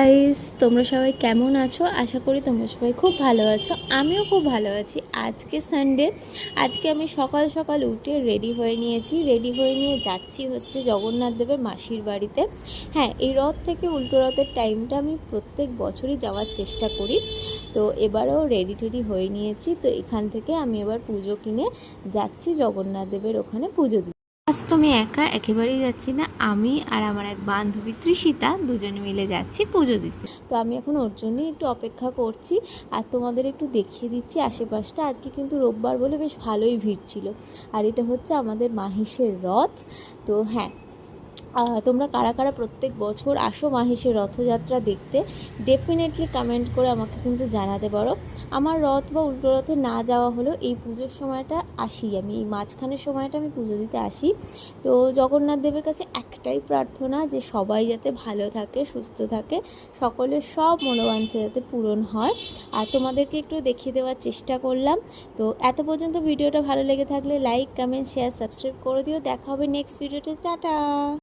Guys, তোমরা সবাই কেমন আছো? আশা করি তোমরা সবাই খুব ভালো আছো। আমিও খুব ভালো আছি। আজকে সানডে। আজকে আমি সকাল সকাল উঠে রেডি হয়ে নিয়েছি। রেডি হয়ে নিয়ে যাচ্ছি হচ্ছে জগন্নাথ দেবের মাসির বাড়িতে। হ্যাঁ, এই রথ থেকে উল্টো রথের টাইমটা আমি প্রত্যেক বছরই যাওয়ার চেষ্টা করি। তো এবারেও রেডি টেডি হয়ে নিয়েছি। তো এখান থেকে আমি এবার পুজো কিনে যাচ্ছি জগন্নাথ দেবের ওখানে পুজো দিতে। আজ তো আমি একা একেবারেই যাচ্ছি না, আমি আর আমার এক বান্ধবী তৃষিতা দুজনে মিলে যাচ্ছি পুজো দিতে। তো আমি এখন ওর জন্যই একটু অপেক্ষা করছি আর তোমাদের একটু দেখিয়ে দিচ্ছি আশেপাশটা। আজকে কিন্তু রোববার বলে বেশ ভালোই ভিড় ছিল। আর এটা হচ্ছে আমাদের মাহেশের রথ। তো হ্যাঁ, তোমরা কারা কারা প্রত্যেক বছর আসো মাহেশের রথযাত্রা দেখতে, ডেফিনেটলি কমেন্ট করে আমাকে কিন্তু জানাতে পারো। আমার রথ বা উল্টো রথে না যাওয়া হলেও এই পুজোর সময়টা আসি, আমি এই মাঝখানের সময়টা আমি পুজো দিতে আসি। তো জগন্নাথ দেবের কাছে একটাই প্রার্থনা যে সবাই যাতে ভালো থাকে, সুস্থ থাকে, সকলের সব মনোবাঞ্ছা যাতে পূরণ হয়। আর তোমাদেরকে একটু দেখিয়ে দেওয়ার চেষ্টা করলাম। তো এত পর্যন্ত ভিডিওটা ভালো লেগে থাকলে লাইক, কমেন্ট, শেয়ার, সাবস্ক্রাইব করে দিও। দেখা হবে নেক্সট ভিডিওতে। টাটা।